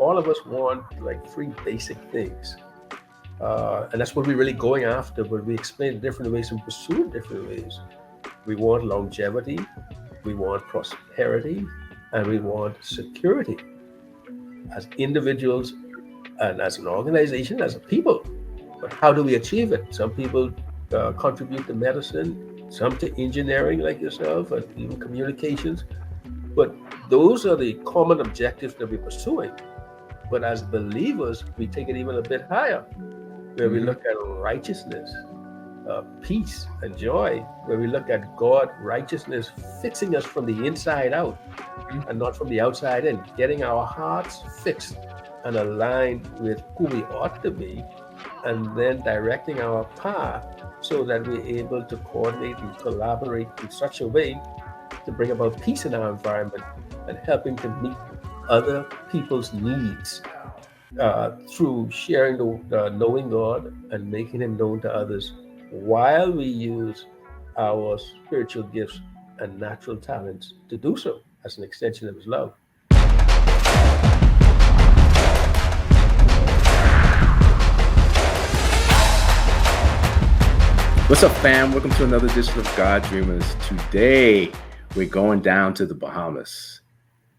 all of us want like three basic things. And that's what we're really going after, but we explain it different ways and pursue it different ways. We want longevity, we want prosperity, and we want security as individuals and as an organization, as a people. But how do we achieve it? Some people contribute to medicine, some to engineering, like yourself, and even communications. But those are the common objectives that we're pursuing. But as believers, we take it even a bit higher, where we look at righteousness, peace, and joy, where we look at God, righteousness, fixing us from the inside out and not from the outside in, getting our hearts fixed and aligned with who we ought to be, and then directing our path so that we're able to coordinate and collaborate in such a way to bring about peace in our environment and helping to meet other people's needs through sharing the knowing God and making Him known to others, while we use our spiritual gifts and natural talents to do so as an extension of His love. What's up, fam? Welcome to another edition of God Dreamers. Today, we're going down to the Bahamas.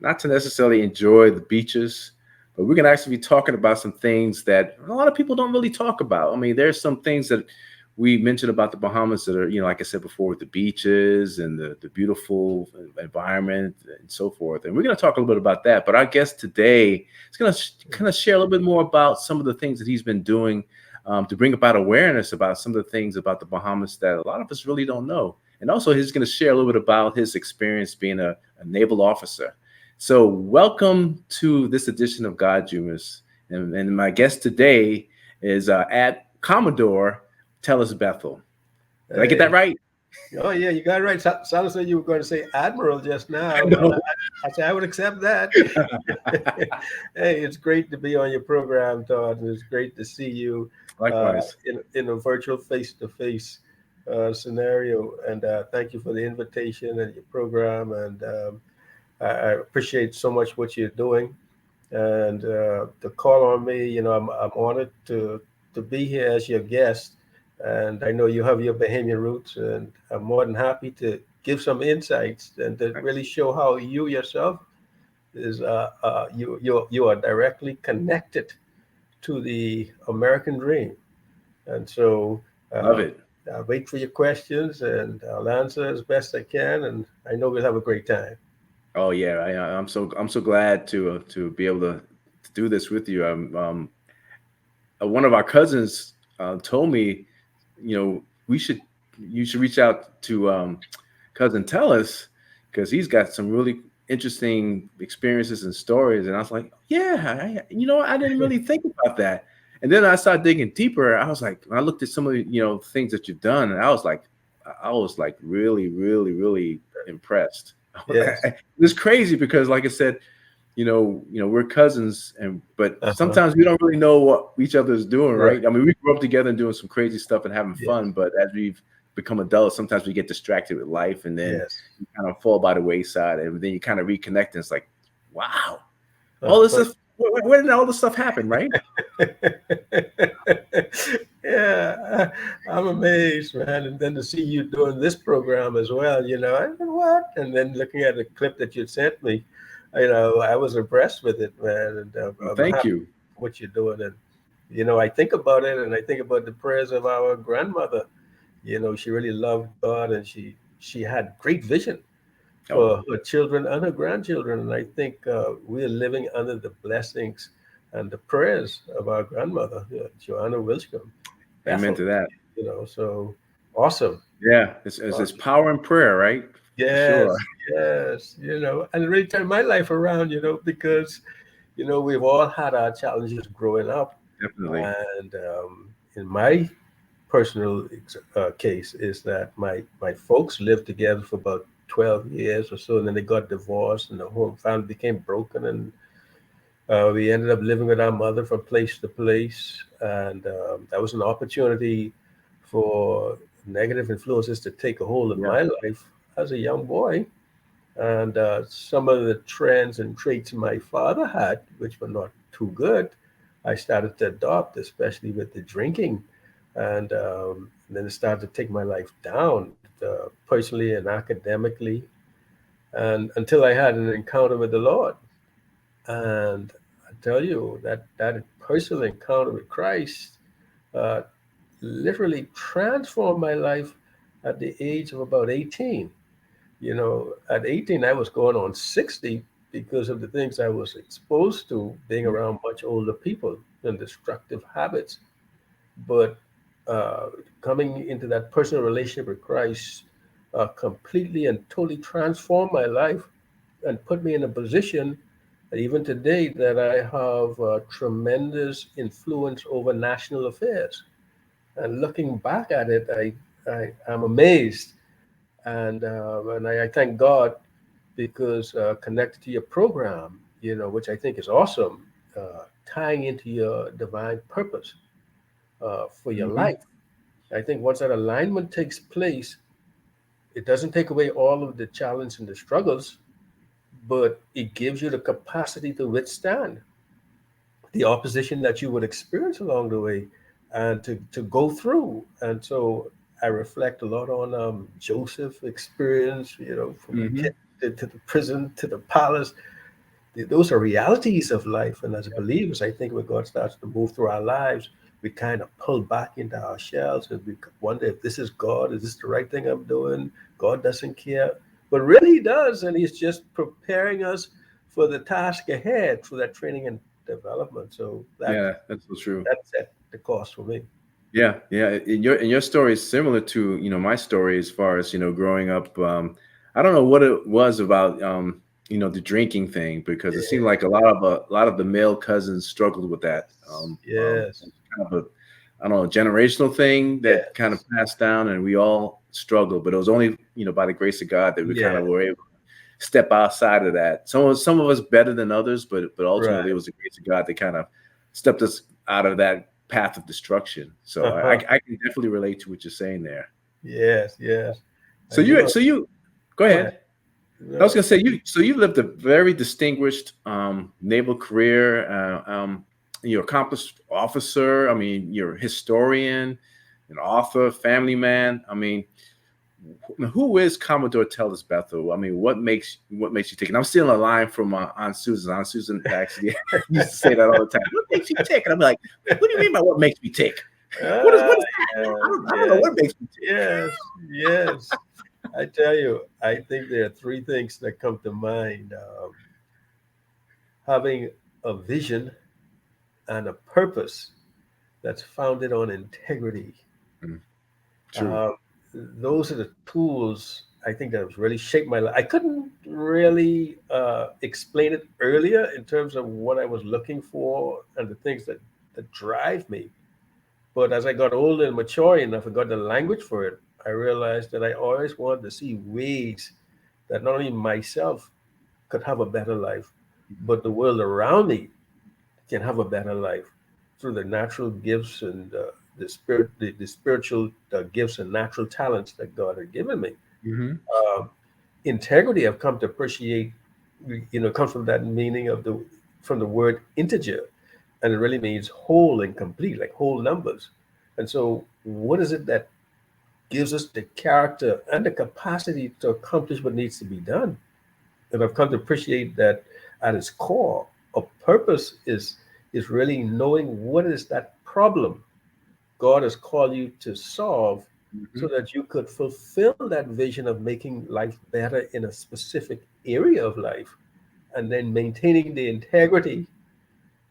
Not to necessarily enjoy the beaches, but we're going to actually be talking about some things that a lot of people don't really talk about. I mean, there's some things that we mentioned about the Bahamas that are, like I said before, with the beaches and the beautiful environment and so forth. And we're going to talk a little bit about that. But our guest today is going to kind of share a little bit more about some of the things that he's been doing to bring about awareness about some of the things about the Bahamas that a lot of us really don't know. And also, he's going to share a little bit about his experience being a naval officer. So welcome to this edition of God Dreamers. And my guest today is Commodore Tellis Bethel. Did I get that right? Oh, yeah, you got it right. Sounded like you were going to say Admiral just now. I said I would accept that. Hey, it's great to be on your program, Todd. And it's great to see you. Likewise. In a virtual face-to-face scenario. And thank you for the invitation and your program. And I appreciate so much what you're doing. And the call on me, I'm honored to be here as your guest. And I know you have your Bahamian roots, and I'm more than happy to give some insights and to really show how you yourself is you are directly connected to the American dream. And so Love it. I'll wait for your questions and I'll answer as best I can. And I know we'll have a great time. Oh yeah, I'm so glad to be able to do this with you. One of our cousins told me, you should reach out to cousin Tellis because he's got some really interesting experiences and stories. And I was like, yeah, I didn't really think about that. And then I started digging deeper. I was like, I looked at some of the things that you've done, and I was like really, really, really impressed. Yes. It's crazy because, like I said, we're cousins, but sometimes we don't really know what each other is doing, right? I mean, we grew up together and doing some crazy stuff and having fun, but as we've become adults, sometimes we get distracted with life, and then you kind of fall by the wayside, and then you kind of reconnect, and it's like, wow, all this stuff. Where did all this stuff happen, right? Yeah, I'm amazed, man. And then to see you doing this program as well, I said, what? And then looking at the clip that you sent me, I was impressed with it, man. And thank you. What you're doing. And, I think about it, and I think about the prayers of our grandmother. She really loved God, and she had great vision for her children and her grandchildren. And I think we're living under the blessings and the prayers of our grandmother, Joanna Wilscombe. Amen to that. So awesome. Yeah, it's power in prayer, right? Yes, sure. Yes. And it really turned my life around, because, we've all had our challenges growing up. Definitely. And in my personal case is that my folks lived together for about 12 years or so, and then they got divorced, and the whole family became broken, and we ended up living with our mother from place to place, and that was an opportunity for negative influences to take a hold of my life as a young boy, And some of the trends and traits my father had, which were not too good, I started to adopt, especially with the drinking. And then it started to take my life down, personally and academically, and until I had an encounter with the Lord. And I tell you that personal encounter with Christ uh, literally transformed my life at the age of about 18. At 18, I was going on 60 because of the things I was exposed to being around much older people and destructive habits. But uh, coming into that personal relationship with Christ completely and totally transformed my life and put me in a position, even today, that I have tremendous influence over national affairs. And looking back at it, I'm amazed. And I thank God because connected to your program, which I think is awesome, tying into your divine purpose for your Hmm. life. I think once that alignment takes place, it doesn't take away all of the challenge and the struggles, but it gives you the capacity to withstand the opposition that you would experience along the way and to go through. And so I reflect a lot on Joseph's experience, from the Hmm. pit to the prison to the palace. Those are realities of life. And as believers, I think when God starts to move through our lives, we kind of pull back into our shells and we wonder if this is God, is this the right thing I'm doing? God doesn't care. But really he does, and he's just preparing us for the task ahead, for that training and development. So Yeah, that's so true. that's at the cost for me. Yeah, yeah. And your story is similar to my story as far as growing up. I don't know what it was about the drinking thing because it seemed Yeah. like a lot of the male cousins struggled with that. Yes. It's kind of a I don't know generational thing that kind of Yes. passed down, and we all struggled. But it was only by the grace of God that we kind Yeah. of were able to step outside of that. Some of us better than others, but ultimately Right. it was the grace of God that kind of stepped us out of that path of destruction. So I, I Uh-huh. I can definitely relate to what you're saying there. Yes. Yes. So And you go go ahead. ahead. I was No. gonna say you lived a very distinguished naval career. You're accomplished officer. I mean, you're a historian, an author, family man. I mean, who is Commodore Tellis Bethel? I mean, what makes you tick? And I'm stealing a line from Aunt Susan. Aunt Susan actually used to say that all the time. What makes you tick? And I'm like, what do you mean by what makes me tick? What is Ah, what is that? yes, I don't know yes, what makes me tick. yes, yes. I tell you, I think there are three things that come to mind: having a vision and a purpose that's founded on integrity. Mm, true. Uh, those are the tools I think that have really shaped my life. I couldn't really explain it earlier in terms of what I was looking for and the things that drive me. But as I got older and mature enough and got the language for it, I realized that I always wanted to see ways that not only myself could have a better life, but the world around me can have a better life through the natural gifts and the spiritual gifts and natural talents that God had given me. Hmm. Um, Integrity, I've come to appreciate, comes from that meaning from the word integer, and it really means whole and complete, like whole numbers. And so, what is it that gives us the character and the capacity to accomplish what needs to be done? And I've come to appreciate that at its core, a purpose is really knowing what is that problem God has called you to solve so Hmm. that you could fulfill that vision of making life better in a specific area of life and then maintaining the integrity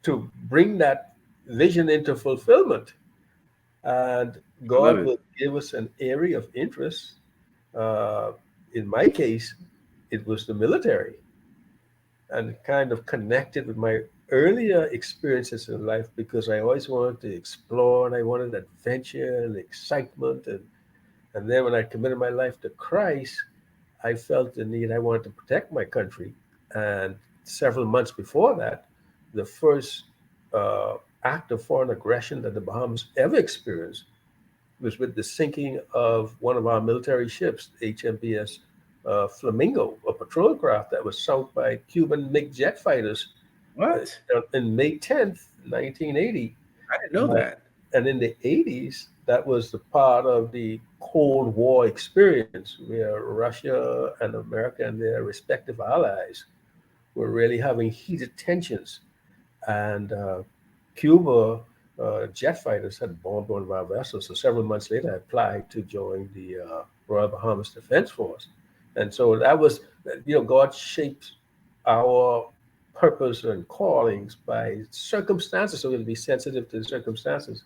to bring that vision into fulfillment. And I love God it. will give us an area of interest. Uh, in my case, it was the military and kind of connected with my earlier experiences in life because I always wanted to explore and I wanted adventure and excitement. And then when I committed my life to Christ, I felt the need, I wanted to protect my country. And several months before that, the first uh, act of foreign aggression that the Bahamas ever experienced was with the sinking of one of our military ships, HMBS Flamingo, a patrol craft that was sunk by Cuban MiG jet fighters What? in May 10th, 1980. I didn't know Uh, that. and in the 80s, that was the part of the Cold War experience where Russia and America and their respective allies were really having heated tensions. And Cuba jet fighters had bombed one of our vessels. So several months later, I applied to join the Royal Bahamas Defense Force. And so that was, God shaped our purpose and callings by circumstances. So we'll be sensitive to the circumstances.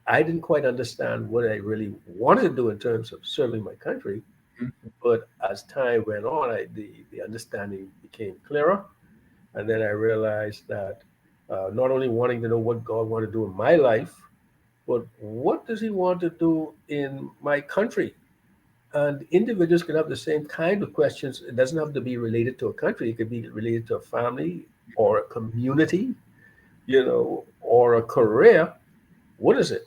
I didn't quite understand what I really wanted to do in terms of serving my country. Mhm. But as time went on, the understanding became clearer. And then I realized that not only wanting to know what God wanted to do in my life, but what does He want to do in my country? And individuals can have the same kind of questions. It doesn't have to be related to a country. It could be related to a family or a community, or a career. What is it?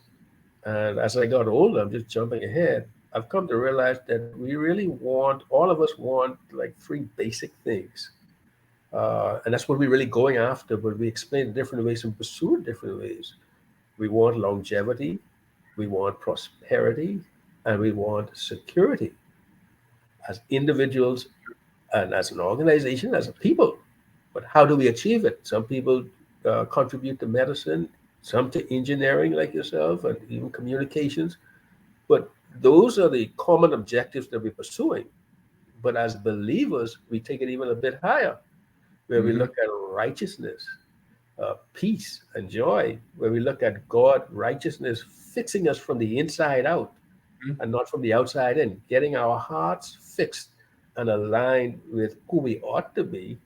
And as I got older, I'm just jumping ahead. I've come to realize that we really want, all of us want like three basic things. And that's what we're really going after, but we explain it different ways and pursue it different ways. We want longevity, we want prosperity, and we want security as individuals and as an organization, as a people. But how do we achieve it? Some people contribute to medicine, some to engineering, like yourself, and even communications. But those are the common objectives that we're pursuing. But as believers, we take it even a bit higher, where we Mhm. look at righteousness, peace, and joy, where we look at God, righteousness, fixing us from the inside out Mhm. and not from the outside in, getting our hearts fixed and aligned with who we ought to be,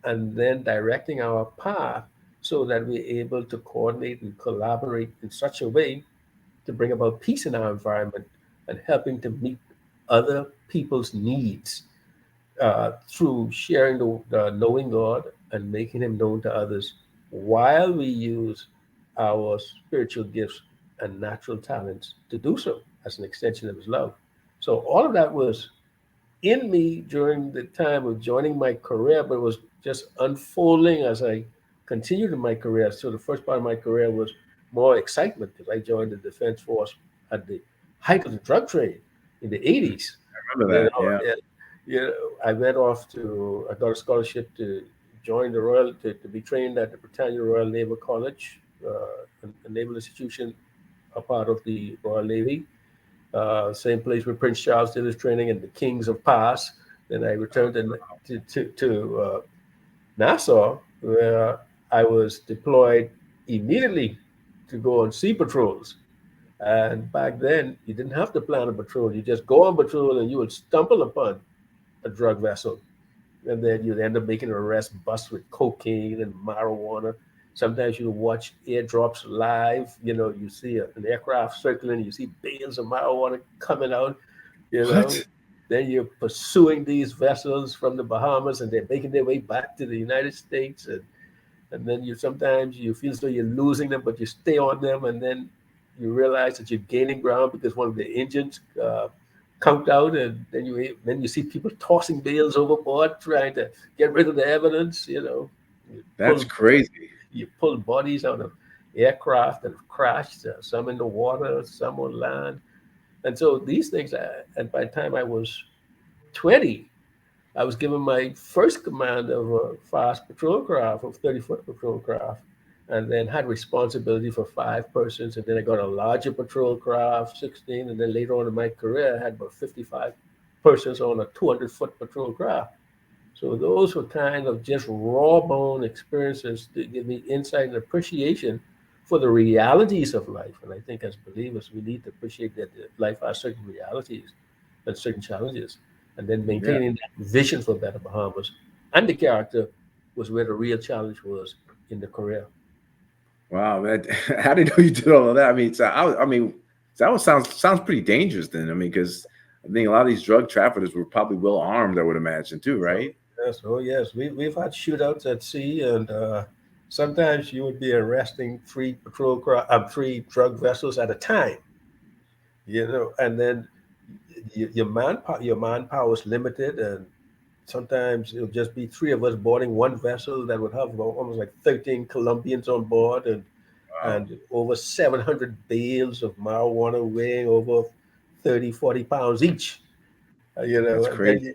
and then directing our path so that we're able to coordinate and collaborate in such a way to bring about peace in our environment and helping to meet other people's needs through sharing the knowing God and making Him known to others while we use our spiritual gifts and natural talents to do so as an extension of His love. So all of that was in me during the time of joining my career, but it was just unfolding as I continued in my career. So the first part of my career was more excitement because I joined the Defense Force at the height of the drug trade in the Mhm. 80s. I remember You that. know, Yeah. I went off I got a scholarship to join to be trained at the Britannia Royal Naval College, a naval institution, a part of the Royal Navy. Same place where Prince Charles did his training and the Kings of Pass. Then I returned to Nassau, where I was deployed immediately to go on sea patrols. And back then, you didn't have to plan a patrol. You just go on patrol and you would stumble upon a drug vessel. And then you'd end up making an arrest bust with cocaine and marijuana. Sometimes you watch airdrops live. You see an aircraft circling, you see bales of marijuana coming out, you know. What? Then you're pursuing these vessels from the Bahamas and they're making their way back to the United States. And then you sometimes you feel as though you're losing them, but you stay on them. And then you realize that you're gaining ground because one of the engines conked out. And then you see people tossing bales overboard, trying to get rid of the evidence. You That's pull crazy. you pull bodies out of aircraft that have crashed, some in the water, some on land. And so these things, and by the time I was 20, I was given my first command of a fast patrol craft, of 30-foot patrol craft, and then had responsibility for 5 persons. And then I got a larger patrol craft, 16. And then later on in my career, I had about 55 persons on a 200-foot patrol craft. So those were kind of just raw bone experiences that give me insight and appreciation for the realities of life. And I think as believers, we need to appreciate that life has certain realities and certain challenges. And then Yeah. maintaining that vision for Better Bahamas and the character was where the real challenge was in the career. Wow, man. How did you know you did all of that? I mean, that was sounds pretty dangerous then. I mean, because I think a lot of these drug traffickers were probably well armed, I would imagine too, Oh, right? yes, oh yes. We've had shootouts at sea, and sometimes you would be arresting three drug vessels at a time. And then your manpower is limited, and sometimes it'll just be three of us boarding one vessel that would have almost like 13 Colombians on board, Wow, and over 700 bales of marijuana weighing over 30, 40 pounds each. that's And then crazy.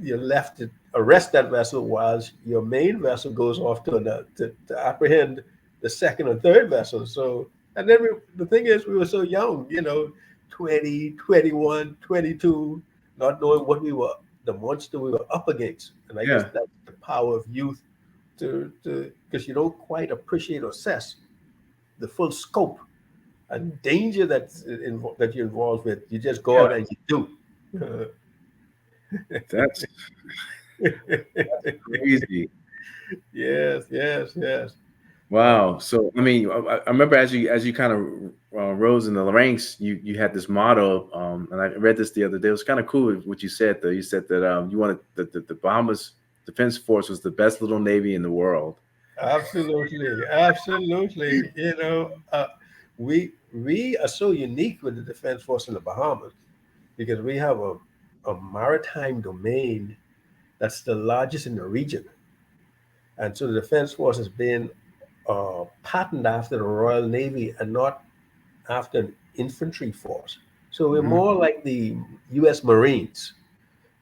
you're left to arrest that vessel while your main vessel goes off to apprehend the second or third vessel. So, and then the thing is, we were so young, 20, 21, 22, not knowing the monster we were up against. And I guess Yeah, that's the power of youth because you don't quite appreciate or assess the full scope and danger that you're involved with. You just go yeah, out and you do. that's crazy. Yes, yes, yes. Uh, Wow. So, I mean, I remember as you kind of rose in the ranks, you had this motto, and I read this the other day. It was kind of cool what you said, though. You said that you wanted the Bahamas Defense Force was the best little navy in the world. Absolutely, absolutely. We are so unique with the Defense Force in the Bahamas because we have a maritime domain that's the largest in the region, and so the Defense Force has been patterned after the Royal Navy and not after an infantry force. So we're Hmm. more like the U.S. Marines.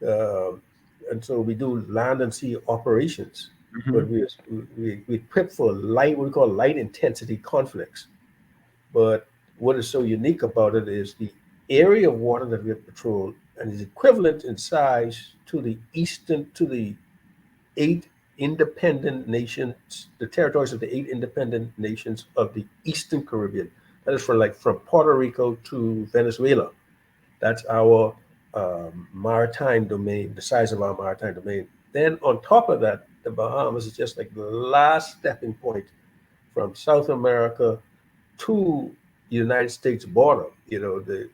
Uh, and so we do land and sea operations, but Hmm. we equip for what we call light intensity conflicts. But what is so unique about it is the area of water that we have patrolled and is equivalent in size to the eight independent nations, the territories of the eight independent nations of the Eastern Caribbean. That is from Puerto Rico to Venezuela. That's our maritime domain, the size of our maritime domain. Then on top of that, the Bahamas is just like the last stepping point from South America to the United States border. The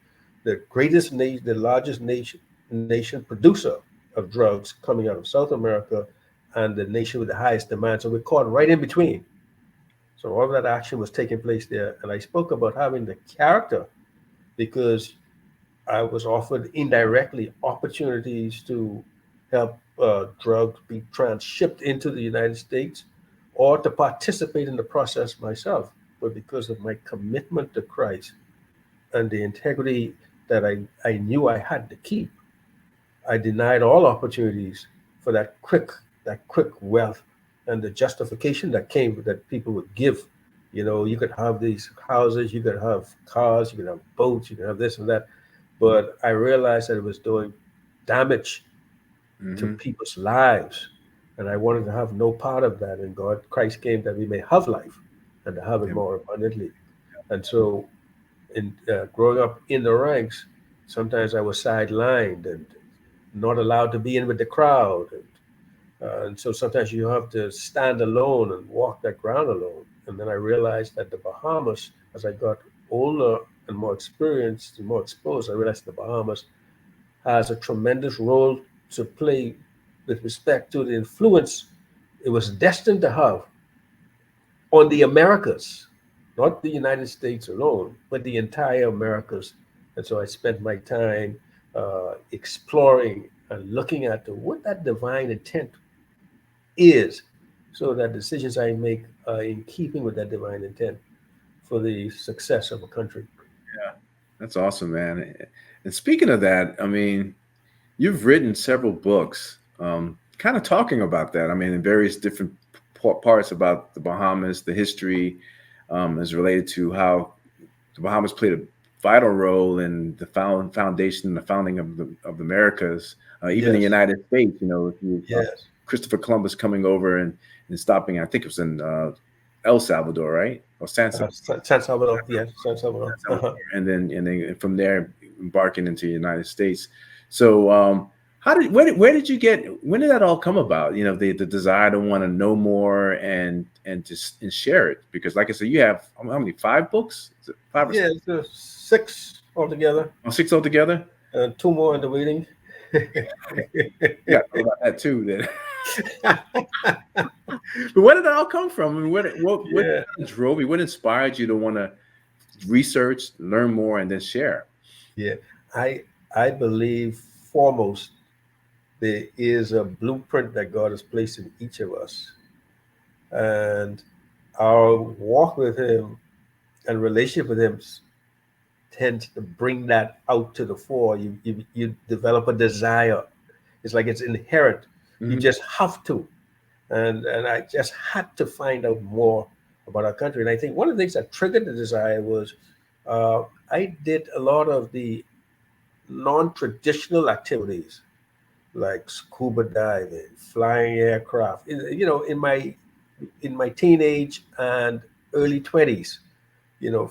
the largest nation producer of drugs coming out of South America, and the nation with the highest demand. So we're caught right in between. So all of that action was taking place there, and I spoke about having the character because I was offered indirectly opportunities to help drugs be transshipped into the United States or to participate in the process myself. But because of my commitment to Christ and the integrity that I knew I had to keep, I denied all opportunities for that quick wealth and the justification that came that people would give. You could have these houses, you could have cars, you could have boats, you could have this and that. But I realized that it was doing damage to Hmm. people's lives. And I wanted to have no part of that. And Christ came that we may have life and to have it Yeah. more abundantly. And so, in growing up in the ranks, sometimes I was sidelined and not allowed to be in with the crowd. And so sometimes you have to stand alone and walk that ground alone. And then I realized that the Bahamas, as I got older and more experienced and more exposed, I realized the Bahamas has a tremendous role to play with respect to the influence it was destined to have on the Americas, not the United States alone, but the entire Americas. And so I spent my time exploring and looking at what that divine intent is, so that decisions I make are in keeping with that divine intent for the success of a country. Yeah. That's awesome, man. And speaking of that, I mean, you've written several books, kind of talking about that. I mean, in various different parts about the Bahamas, the history, is related to how the Bahamas played a vital role in the foundation, the founding of the Americas, even the Yes, United States. If you yes. Christopher Columbus coming over and stopping, I think it was in El Salvador, right, or San Salvador, yes, San Salvador. Salvador, and then from there embarking into the United States. So, where did you get? When did that all come about? The desire to want to know more and just and share it, because, like I said, you have how many, 5 books? Is it 5 or Yeah, it's six altogether, 6 altogether? and two more in the waiting. Yeah, talk about that too. Then, but where did that all come from? I mean, what Yeah, drove you? What inspired you to want to research, learn more, and then share? yeah. I I believe foremost there is a blueprint that God has placed in each of us. And our walk with Him and relationship with Him tends to bring that out to the fore. You develop a desire. It's like it's inherent. You Hmm. just have to. And I just had to find out more about our country. And I think one of the things that triggered the desire was I did a lot of the non-traditional activities like scuba diving, flying aircraft. In my teenage and early 20s,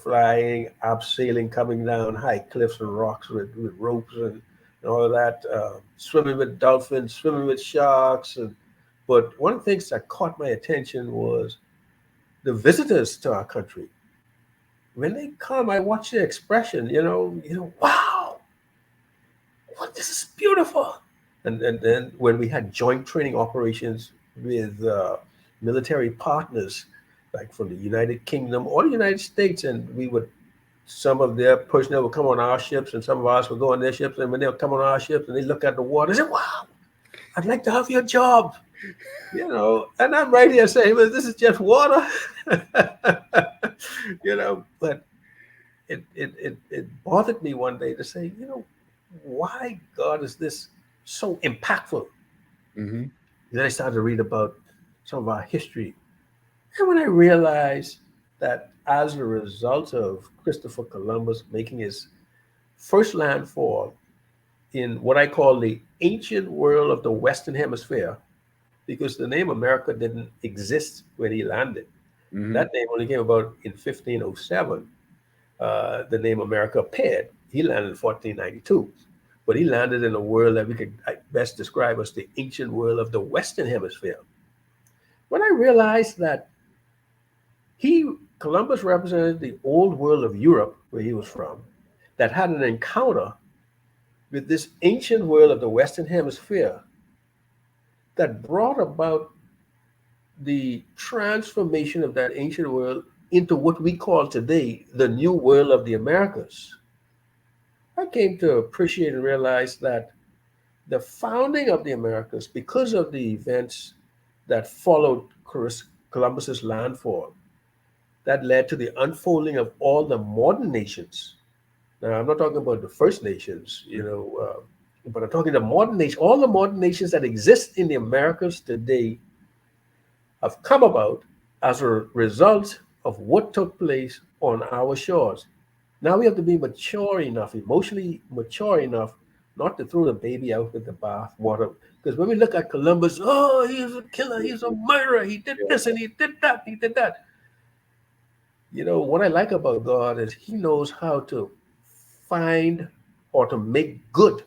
flying, abseiling, coming down high cliffs and rocks with ropes and all of that, swimming with dolphins, swimming with sharks. But one of the things that caught my attention was the visitors to our country. When they come, I watch their expression, wow, what, this is beautiful. And then when we had joint training operations with military partners, like from the United Kingdom or the United States, and some of their personnel would come on our ships and some of us would go on their ships. And when they would come on our ships and they look at the water, they say, wow, I'd like to have your job, and I'm right here saying, well, this is just water, but it bothered me one day to say, why, God, is this so impactful? Hmm. Then I started to read about some of our history. And when I realized that as a result of Christopher Columbus making his first landfall in what I call the ancient world of the Western Hemisphere, because the name America didn't exist when he landed. Hmm. That name only came about in 1507. The name America appeared. He landed in 1492. But he landed in a world that we could best describe as the ancient world of the Western Hemisphere. When I realized that Columbus represented the old world of Europe, where he was from, that had an encounter with this ancient world of the Western Hemisphere that brought about the transformation of that ancient world into what we call today the new world of the Americas. I came to appreciate and realize that the founding of the Americas, because of the events that followed Columbus's landfall, that led to the unfolding of all the modern nations. Now, I'm not talking about the First Nations, but I'm talking the modern nations. All the modern nations that exist in the Americas today have come about as a result of what took place on our shores. Now we have to be mature enough, emotionally mature enough, not to throw the baby out with the bath water. Because when we look at Columbus, oh, he's a killer, he's a murderer, he did this and he did that, he did that. What I like about God is He knows how to find or to make good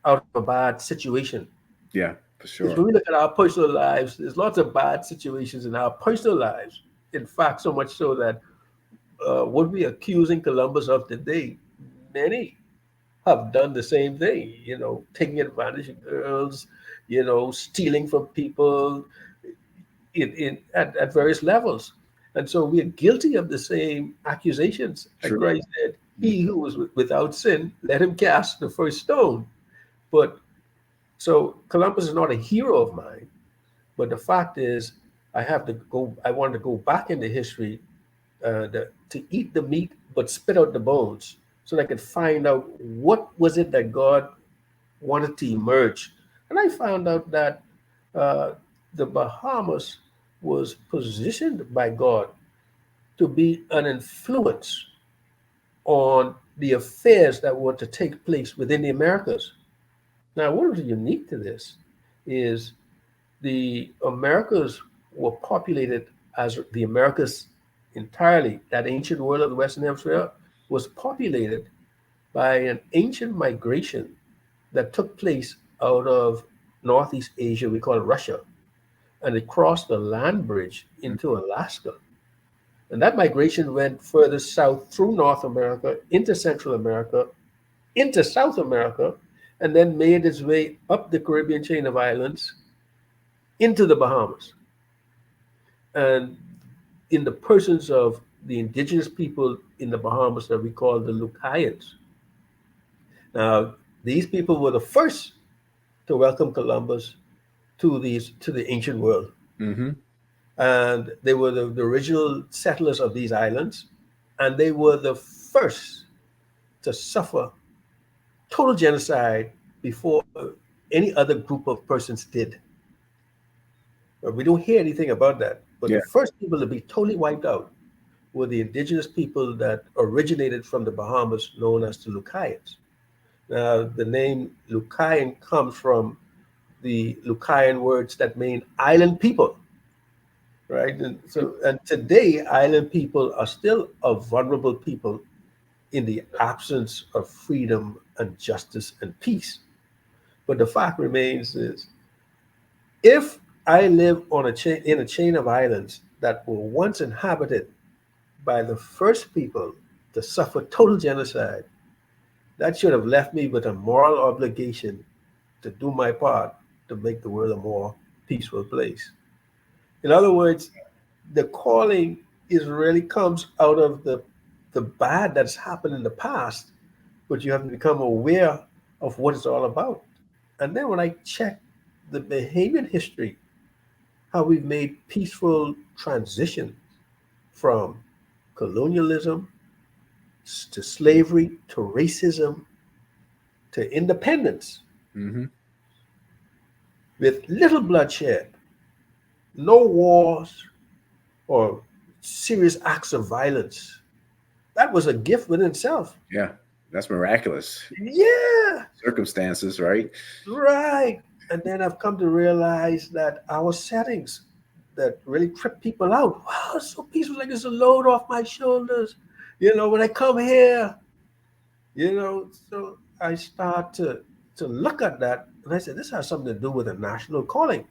out of a bad situation. Yeah, for Because sure. when we look at our personal lives, there's lots of bad situations in our personal lives. In fact, so much so that what we are accusing Columbus of today, many have done the same thing, taking advantage of girls, stealing from people at various levels. And so we are guilty of the same accusations. And True. Christ said, he who was without sin, let him cast the first stone. But so Columbus is not a hero of mine. But the fact is, I wanted to go back into history to eat the meat but spit out the bones so that I could find out what was it that God wanted to emerge. And I found out that uh, the Bahamas was positioned by God to be an influence on the affairs that were to take place within the Americas. Now, what was unique to this is the Americas were populated as the Americas entirely, that ancient world of the Western Hemisphere was populated by an ancient migration that took place out of Northeast Asia, we call it Russia, and it crossed the land bridge into Alaska. And that migration went further south through North America, into Central America, into South America, and then made its way up the Caribbean chain of islands into the Bahamas. And in the persons of the indigenous people in the Bahamas that we call the Lucayans. Now, these people were the first to welcome Columbus to the ancient world, Mm-hmm. and they were the original settlers of these islands, and they were the first to suffer total genocide before any other group of persons did. We don't hear anything about that. But Yeah. the first people to be totally wiped out were the indigenous people that originated from the Bahamas, known as the Lucayans. Now, the name Lucayan comes from the Lucayan words that mean island people, right? And today, island people are still a vulnerable people in the absence of freedom and justice and peace. But the fact remains is, if I live on in a chain of islands that were once inhabited by the first people to suffer total genocide, that should have left me with a moral obligation to do my part to make the world a more peaceful place. In other words, the calling is really comes out of the bad that's happened in the past, but you have to become aware of what it's all about. And then when I check the Bahamian history, how we've made peaceful transition from colonialism to slavery to racism to independence Mm-hmm. with little bloodshed, no wars or serious acts of violence. That was a gift within itself. Yeah. That's miraculous Yeah, circumstances, right? right. And then I've come to realize that our settings that really trip people out. Wow, it's so peaceful, like it's a load off my shoulders. When I come here, so I start to look at that and I said, this has something to do with a national calling.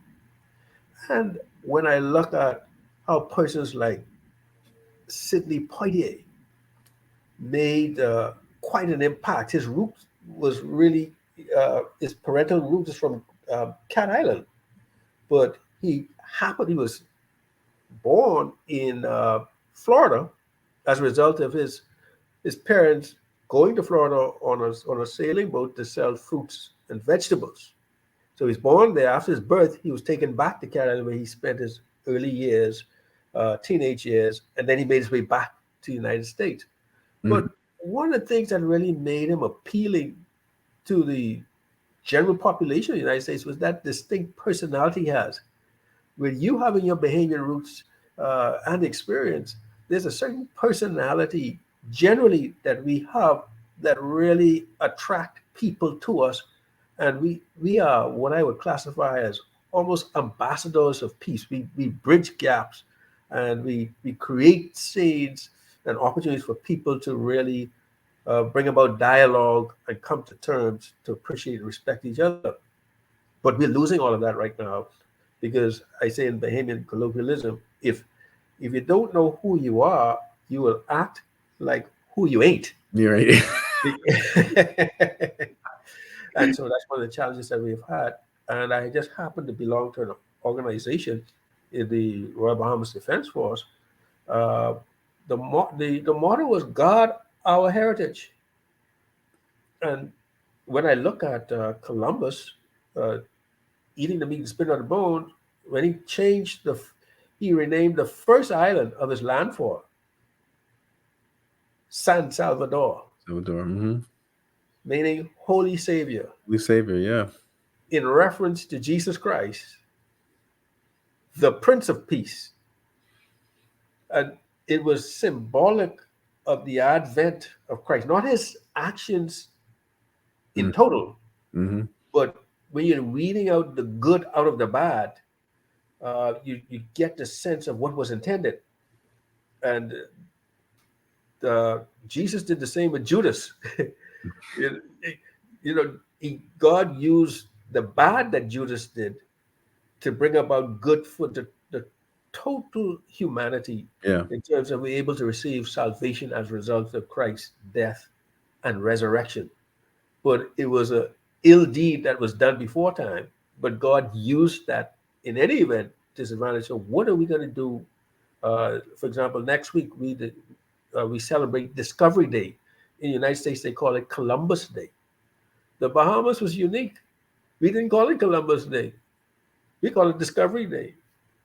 And when I look at how persons like Sidney Poitier made quite an impact, his roots was really, his parental roots is from Cat Island, but he was born in Florida as a result of his parents going to Florida on a sailing boat to sell fruits and vegetables. So he's born there. After his birth, he was taken back to Canada where he spent his early years, teenage years, and then he made his way back to the United States. Mm-hmm. But one of the things that really made him appealing to the general population of the United States was that distinct personality he has. With you having your Bahamian roots and experience, there's a certain personality generally that we have that really attract people to us, and we are what I would classify as almost ambassadors of peace. We bridge gaps, and we create seeds and opportunities for people to really bring about dialogue and come to terms to appreciate and respect each other. But we're losing all of that right now because I say in Bahamian colloquialism, if you don't know who you are, you will act like who you ain't. You're right. And so that's one of the challenges that we've had. And I just happen to belong to an organization in the Royal Bahamas Defense Force. Uh, the motto was "God, our heritage." And when I look at Columbus uh, eating the meat and spit on the bone, when he renamed the first island of his landfall San Salvador, Salvador. Mm-hmm. meaning Holy Savior, Holy Savior. Yeah. in reference to Jesus Christ, the Prince of Peace. And it was symbolic of the advent of Christ, not his actions in total, Mm-hmm. but when you're weeding out the good out of the bad, you get the sense of what was intended. And Jesus did the same with Judas. you, God used the bad that Judas did to bring about good for the total humanity Yeah. in terms of being able to receive salvation as a result of Christ's death and resurrection. But it was a ill deed that was done before time. But God used that in any event to his advantage. So what are we going to do? For example, next week we celebrate Discovery Day. In the United States, they call it Columbus Day. The Bahamas was unique. We didn't call it Columbus Day. We call it Discovery Day.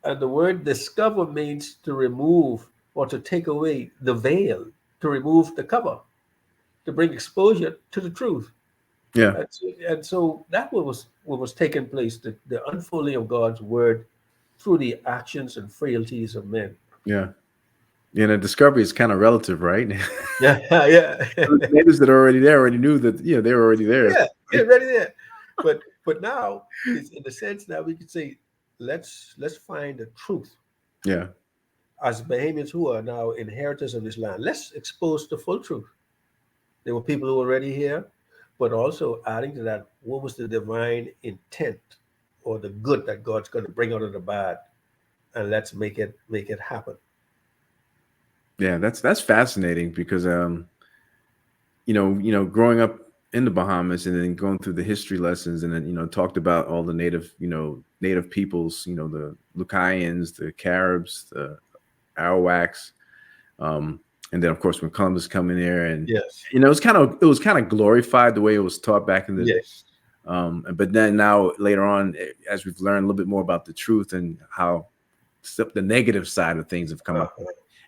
And the word discover means to remove or to take away the veil, to remove the cover, to bring exposure to the truth. Yeah. And so that what was taking place, the unfolding of God's word through the actions and frailties of men. Yeah. Yeah. And discovery is kind of relative, right? Yeah, yeah. The natives that are already there already knew that, they were already there. Yeah, ready there. But now it's in the sense that we could say, let's find the truth Yeah. as Bahamians who are now inheritors of this land. Let's expose the full truth. There were people who were already here, but also adding to that, what was the divine intent or the good that God's going to bring out of the bad, and let's make it happen. Yeah. That's fascinating because, growing up in the Bahamas and then going through the history lessons and then, talked about all the native peoples, the Lucayans, the Caribs, the Arawaks. And then of course when Columbus come in there and Yes. it was kind of glorified the way it was taught back in the day. Yes. But then now later on, as we've learned a little bit more about the truth and how the negative side of things have come up,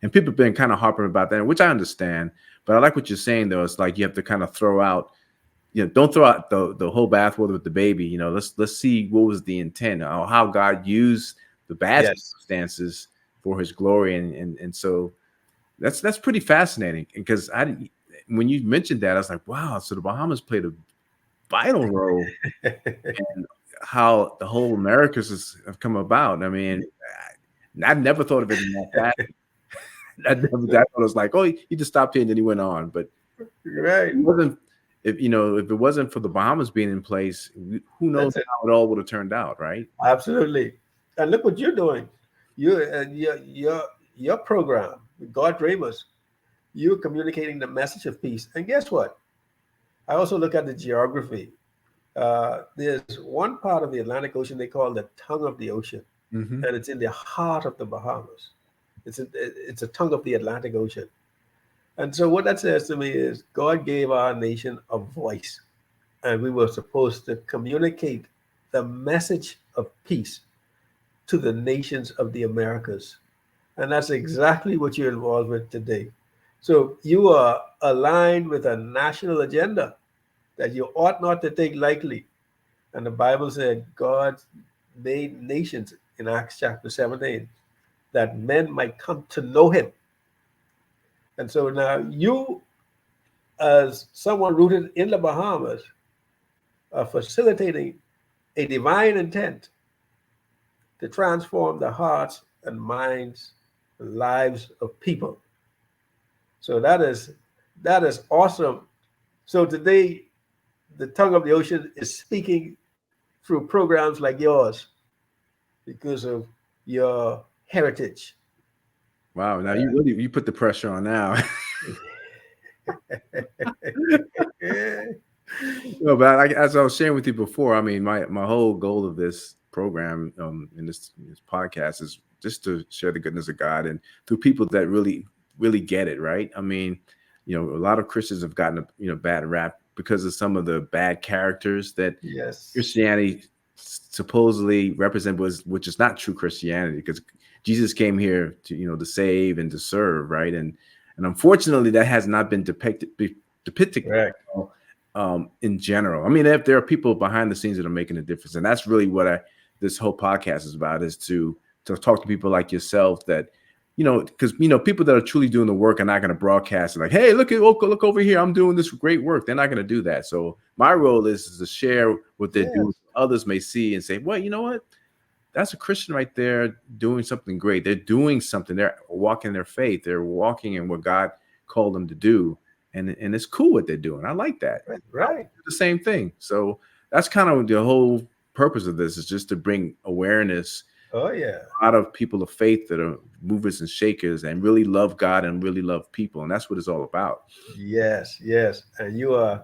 and people have been kind of harping about that, which I understand. But I like what you're saying though. It's like you have to kind of throw out, don't throw out the whole bathwater with the baby. Let's see what was the intent, or how God used the bad Yes. circumstances for His glory, and so that's pretty fascinating. Because when you mentioned that, I was like, wow. So the Bahamas played a vital role in how the whole Americas have come about. I mean, I never thought of it in that. I thought it was like, oh, he just stopped here and then he went on. But Right. it wasn't. If it wasn't for the Bahamas being in place, who knows how it all would have turned out, right? Absolutely. And look what you're doing. Your program, God Dreamers, you're communicating the message of peace. And guess what? I also look at the geography. There's one part of the Atlantic Ocean they call the tongue of the ocean, Mm-hmm. and it's in the heart of the Bahamas. It's a tongue of the Atlantic Ocean. And so what that says to me is God gave our nation a voice, and we were supposed to communicate the message of peace to the nations of the Americas. And that's exactly what you're involved with today. So you are aligned with a national agenda that you ought not to take lightly. And the Bible said God made nations in Acts chapter 17 that men might come to know Him. And so now you, as someone rooted in the Bahamas, are facilitating a divine intent to transform the hearts and minds and lives of people. So that is awesome. So today, the tongue of the ocean is speaking through programs like yours because of your heritage. Wow. Now you put the pressure on now. No, but as I was sharing with you before, I mean, my whole goal of this program, in this podcast, is just to share the goodness of God and through people that really, really get it, right? I mean, a lot of Christians have gotten a bad rap because of some of the bad characters that Yes. Christianity supposedly represents, which is not true Christianity, because Jesus came here to to save and to serve, right? And unfortunately, that has not been depicted Right. in general. I mean, if there are people behind the scenes that are making a difference, and that's really what this whole podcast is about, is to talk to people like yourself that, because people that are truly doing the work are not going to broadcast it like, hey, look over here, I'm doing this great work. They're not going to do that. So my role is to share what they're doing. Others may see and say, well, you know what? That's a Christian right there doing something great. They're doing something. They're walking their faith. They're walking in what God called them to do. And it's cool what they're doing. I like that. Right. The same thing. So that's kind of the whole purpose of this, is just to bring awareness. Oh yeah. A lot of people of faith that are movers and shakers and really love God and really love people. And that's what it's all about. Yes. And you are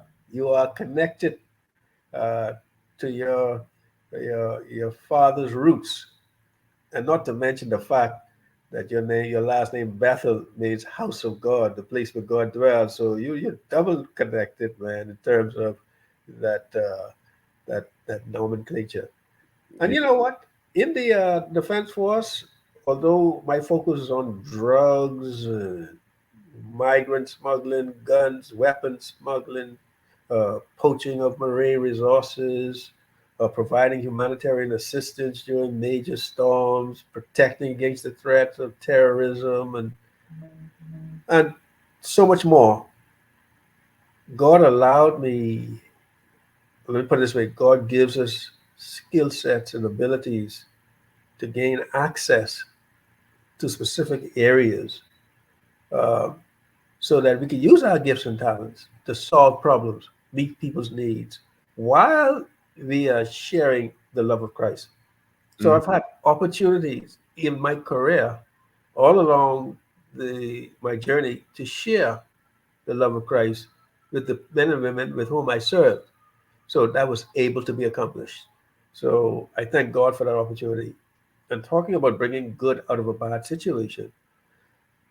connected to your father's roots, and not to mention the fact that your last name Bethel means house of God, the place where God dwells. So you're double connected, man, in terms of that that nomenclature. And you know what? In the Defense Force, although my focus is on drugs, migrant smuggling, guns, weapons smuggling, poaching of marine resources, providing humanitarian assistance during major storms, protecting against the threats of terrorism, and so much more. God allowed me, let me put it this way, God gives us skill sets and abilities to gain access to specific areas uh, so that we can use our gifts and talents to solve problems, meet people's needs, while we are sharing the love of Christ. So I've Mhm. had opportunities in my career all along my journey to share the love of Christ with the men and women with whom I served. So that was able to be accomplished. So I thank God for that opportunity. And talking about bringing good out of a bad situation,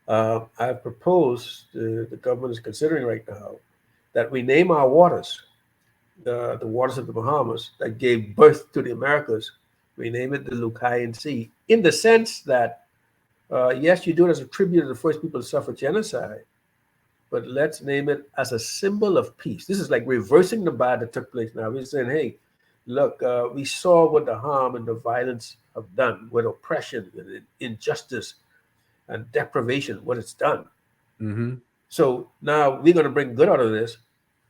I've proposed, the government is considering right now, that we name our waters, the waters of the Bahamas that gave birth to the Americas. We name it the Lucayan Sea, in the sense that, yes, you do it as a tribute to the first people to suffer genocide, but let's name it as a symbol of peace. This is like reversing the bad that took place now. We're saying, hey, look, we saw what the harm and the violence have done, with oppression and injustice and deprivation, what it's done. Mhm. So now we're going to bring good out of this,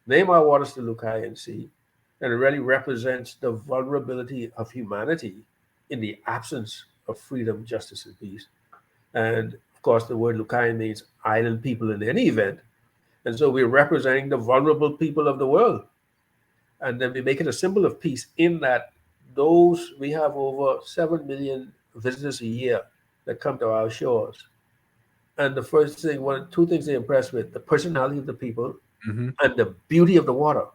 name our waters the Lucayan Sea, and it really represents the vulnerability of humanity in the absence of freedom, justice, and peace. And of course, the word Lucayan means island people in any event. And so we're representing the vulnerable people of the world. And then we make it a symbol of peace in that we have over 7 million visitors a year that come to our shores. And the first thing, two things they impress with: the personality of the people Mhm. and the beauty of the water.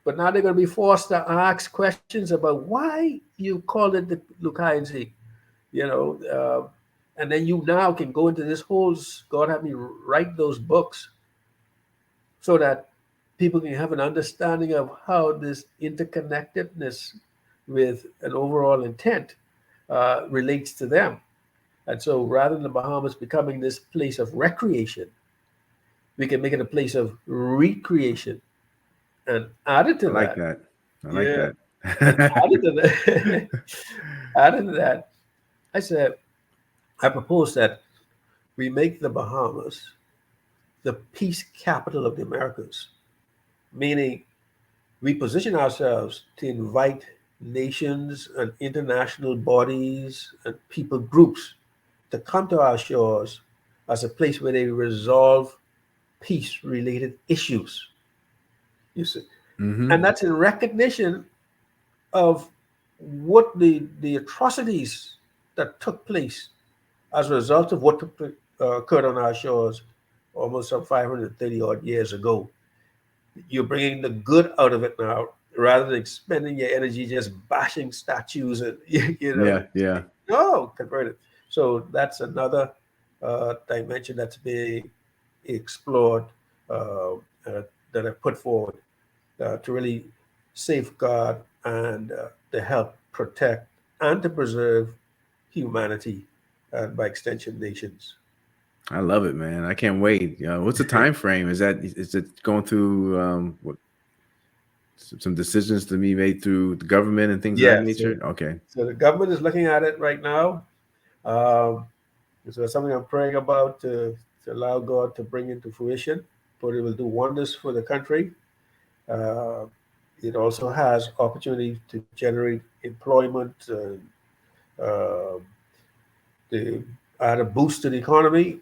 But now they're going to be forced to ask questions about why you called it the Lucayan Sea, you know. And then you now can go into this whole, God had me write those books so that people can have an understanding of how this interconnectedness with an overall intent relates to them. And so rather than the Bahamas becoming this place of recreation, we can make it a place of recreation. And added to I like that, that. I like yeah, that. and added to that, added to that, I said, I propose that we make the Bahamas the peace capital of the Americas, meaning we position ourselves to invite nations and international bodies and people groups to come to our shores as a place where they resolve peace related issues, you see. And Mhm. that's in recognition of what the atrocities that took place as a result of what occurred on our shores almost some 530 odd years ago. You're bringing the good out of it now rather than expending your energy just bashing statues and Yeah, yeah. no, convert it. So that's another dimension that's being explored, that I put forward to really safeguard and to help protect and to preserve humanity, and by extension nations. I love it, man. I can't wait. What's the time frame? Is it going through what some decisions to be made through the government and things of that Yes. So, nature? Okay. so the government is looking at it right now. Um, so it's something I'm praying about to allow God to bring into fruition, but it will do wonders for the country. Uh, it also has opportunity to generate employment, uh, to add a boost to the economy,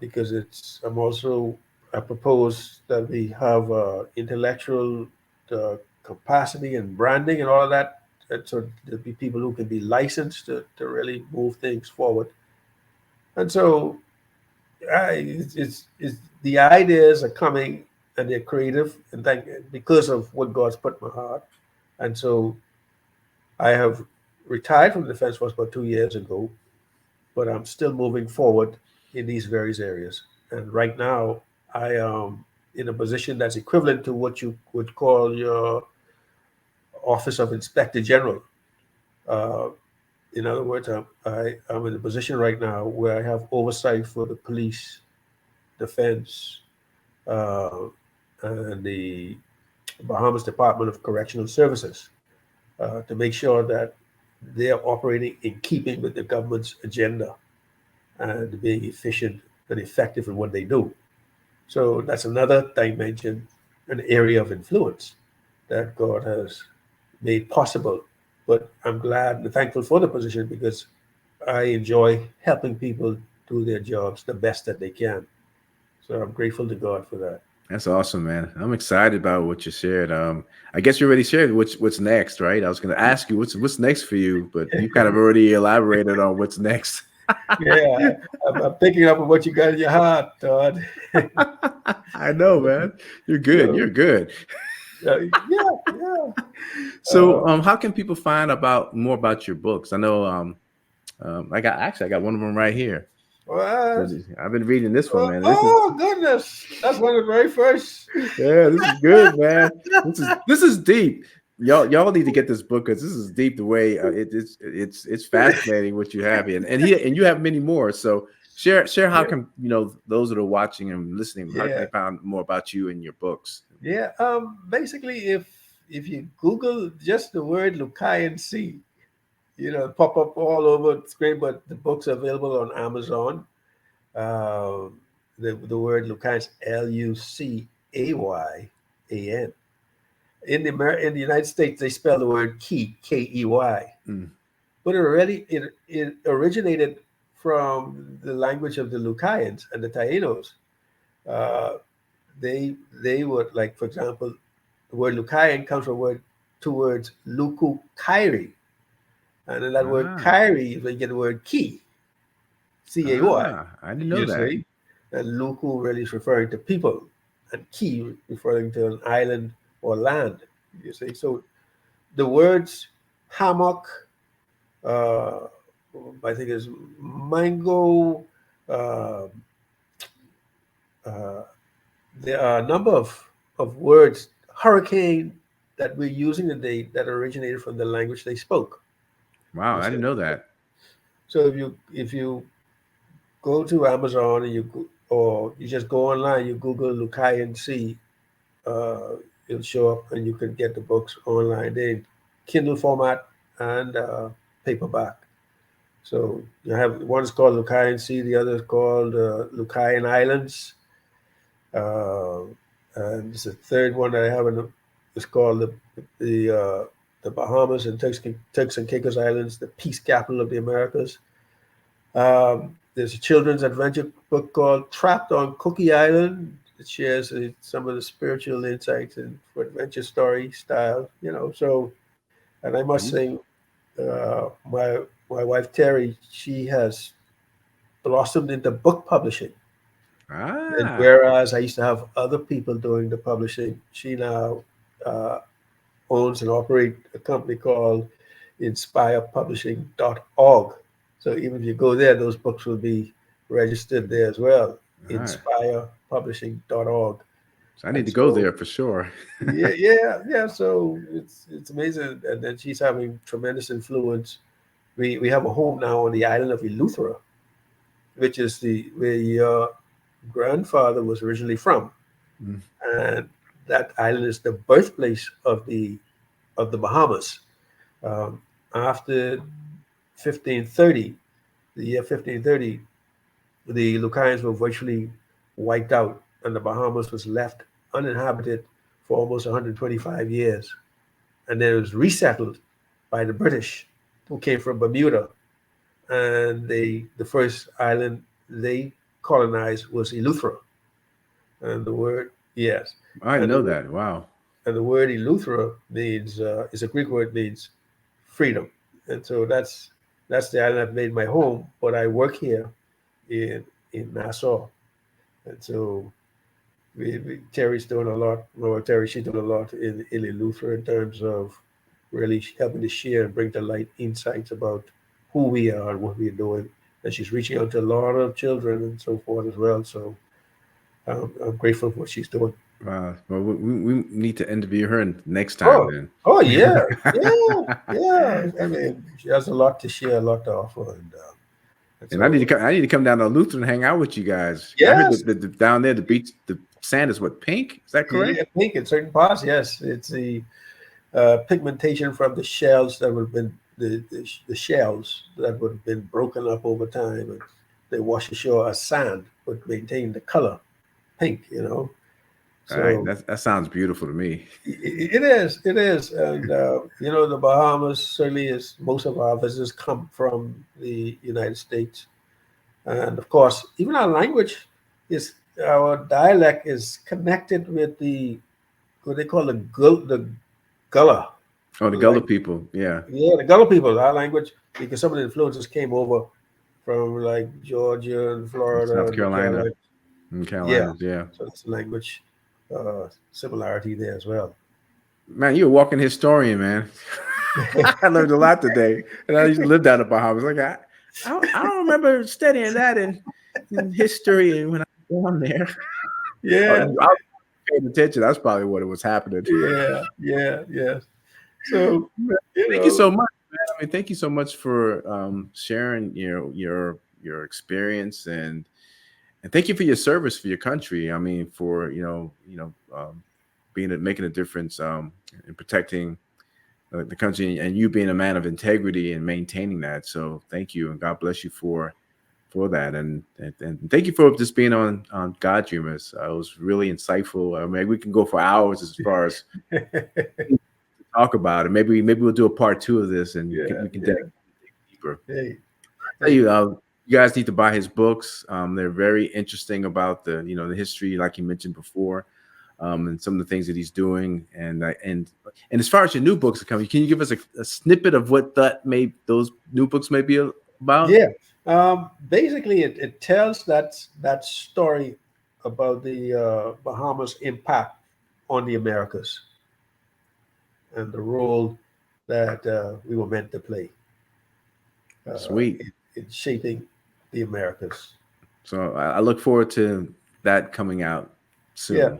because I'm also, I propose that we have intellectual capacity and branding and all of that. And so there'll be people who can be licensed to really move things forward. And so the ideas are coming and they're creative, and because of what God's put in my heart. And so I have retired from the Defense Force about 2 years ago, but I'm still moving forward in these various areas. And right now, I am in a position that's equivalent to what you would call your Office of Inspector General. Uh, in other words, I'm in a position right now where I have oversight for the police, defense, uh, and the Bahamas Department of Correctional Services to make sure that they are operating in keeping with the government's agenda and being efficient and effective in what they do. So that's another dimension, an area of influence that God has made possible. But I'm glad and thankful for the position because I enjoy helping people do their jobs the best that they can. So I'm grateful to God for that. That's awesome, man. I'm excited about what you shared. I guess you already shared what's next, right? I was going to ask you what's next for you, but you kind of already elaborated on what's next. Yeah, I'm picking up on what you got in your heart, Todd. I know, man. You're good. You're good. Yeah. So, how can people find more about your books? I know, I got one of them right here. Well, I've been reading this one, man. Goodness, that's one of the very first. Yeah, this is good, man. This is deep. Y'all need to get this book because this is deep. The way it's fascinating what you have here, and you have many more. So share how can those that are watching and listening, how can they find more about you and your books? Yeah, basically, if you Google just the word Lucayan Sea, pop up all over the screen. But the book's available on Amazon. The word Lucayan is Lucayyan. In the United States, they spell the word key, Key. But it originated from the language of the Lucayans and the Taínos. Uh, they would, like, for example, the word Lucayan comes from two words Luku Kairi. And in that word Kairi, you get the word key, Cay. I didn't know that. See? And Luku really is referring to people, and Key referring to an island or land. You see? So the words hammock, I think is mango. Uh, there are a number of words, hurricane, that we're using today that originated from the language they spoke. Wow, I didn't know that. So if you go to Amazon or you just go online, you Google Lucayan Sea, it'll show up, and you can get the books online. They Kindle format and paperback. So you have one is called Lucayan Sea, the other is called Lucayan Islands, and there's a third one that I have it's called the Bahamas and Turks and Caicos Islands, the Peace Capital of the Americas. There's a children's adventure book called Trapped on Cookie Island. It shares some of the spiritual insights and for adventure story style, So, and I must say, my wife Terry, she has blossomed into book publishing. And whereas I used to have other people doing the publishing, she now owns and operates a company called InspirePublishing.org. So even if you go there, those books will be registered there as well. InspirePublishing.org. So I need to go there for sure. Yeah. So it's amazing, and then she's having tremendous influence. We have a home now on the island of Eleuthera, which is where your grandfather was originally from, and that island is the birthplace of the Bahamas. After 1530, the year 1530, the Lucayans were virtually wiped out, and the Bahamas was left uninhabited for almost 125 years. And then it was resettled by the British, who came from Bermuda. And the first island they colonized was Eleuthera. And the word, yes. I know that. Wow. And the word Eleuthera means, is a Greek word, means freedom. And so that's the island I've made my home, but I work here in Nassau. And so Terry's doing a lot. Well, she's doing a lot in Eleuthera in terms of really helping to share and bring to light insights about who we are and what we're doing. And she's reaching out to a lot of children and so forth as well. So I'm grateful for what she's doing. Well, we need to interview her next time Oh, then. oh yeah, yeah, yeah. I mean, she has a lot to share, a lot to offer, and And I need to so come. I need to come down to Lutheran and hang out with you guys. I heard yes, the down there the beach, the sand is what, pink? Is that correct? yeah, pink in certain parts. Yes, it's the pigmentation from the shells that would have been the shells that would have been broken up over time, and they wash ashore as sand, but maintain the color pink. All right, So that sounds beautiful to me. it is, and the Bahamas certainly is. Most of our visitors come from the United States, and of course, even our language is our dialect is connected with the what they call the Gullah. Oh, the Gullah Like, people, yeah, yeah, the Gullah people, our language, because some of the influences came over from like Georgia and Florida South and the Carolina, Carolinas. and Yeah, Carolinas, yeah. so that's a language similarity there as well. Man, you're a walking historian, man. I learned a lot today, and I used to live down in the Bahamas. Like I don't remember studying that in history when I was down there. Yeah, I was paying attention. That's probably what it was happening. yeah. So, Thank you so much, man. I mean, thank you so much for sharing your experience and thank you for your service for your country. I mean, for making a difference in protecting the country and you being a man of integrity and maintaining that. So thank you and God bless you for that and thank you for just being on God Dreamers. It was really insightful. I mean, we can go for hours as far as talk about it. Maybe we'll do a part 2 of this and we can dig deeper. Hey. You guys need to buy his books. They're very interesting about the history, like you mentioned before, and some of the things that he's doing. And as far as your new books are coming, can you give us a snippet of what those new books may be about? Yeah. Basically, it tells that story about the Bahamas' impact on the Americas and the role that we were meant to play. Sweet. In shaping the Americas. So I look forward to that coming out soon. Yeah.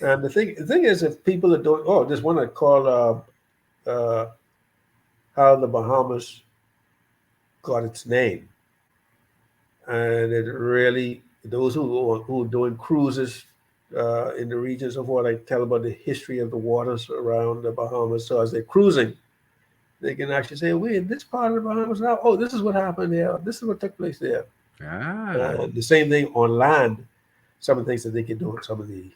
And the thing is, if people are doing, there's one I call How the Bahamas Got Its Name. And it really, those who are doing cruises in the regions of what I tell about the history of the waters around the Bahamas. So as they're cruising, they can actually say, we're in this part of the Bahamas now. Oh, this is what happened there. This is what took place there. The same thing on land. Some of the things that they can do on some of the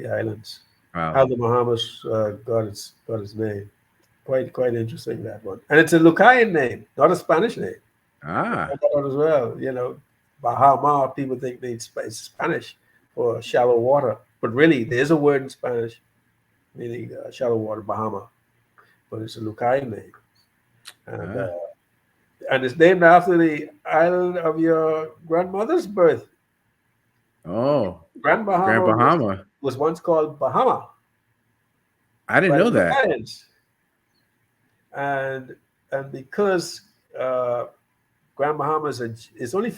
islands. Wow. How the Bahamas got its name. Quite interesting, that one. And it's a Lucayan name, not a Spanish name. I thought as well. Bahama, people think it's Spanish for shallow water, but really there's a word in Spanish meaning shallow water, Bahama, but it's a Lucayan name, and it's named after the island of your grandmother's birth. Oh, Grand Bahama was once called Bahama. I didn't know that. Lucayans. And because Grand Bahamas is only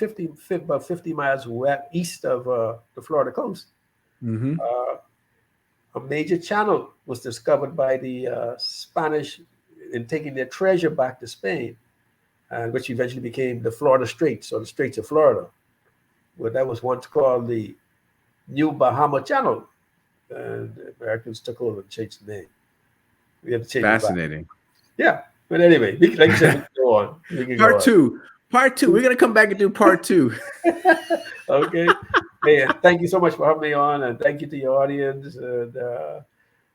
about 50 miles east of the Florida coast. Mm-hmm. A major channel was discovered by the Spanish in taking their treasure back to Spain, and which eventually became the Florida Straits, or the Straits of Florida. Well, that was once called the New Bahama Channel, and the Americans took over and changed the name. We had to change Fascinating. it back. Yeah, but anyway, like you said, we can go on. Part two. We're gonna come back and do part 2. Okay. Hey, thank you so much for having me on, and thank you to your audience. And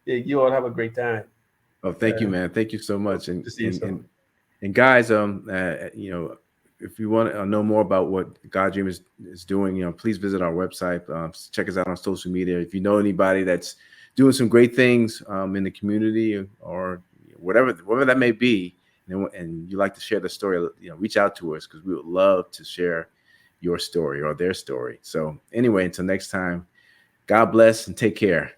you all have a great time. Oh, thank you, man. Thank you so much. And guys, if you want to know more about what God Dream is doing, please visit our website. Check us out on social media. If you know anybody that's doing some great things in the community or whatever that may be, and you like to share the story, reach out to us, because we would love to share your story or their story. So anyway, until next time, God bless and take care.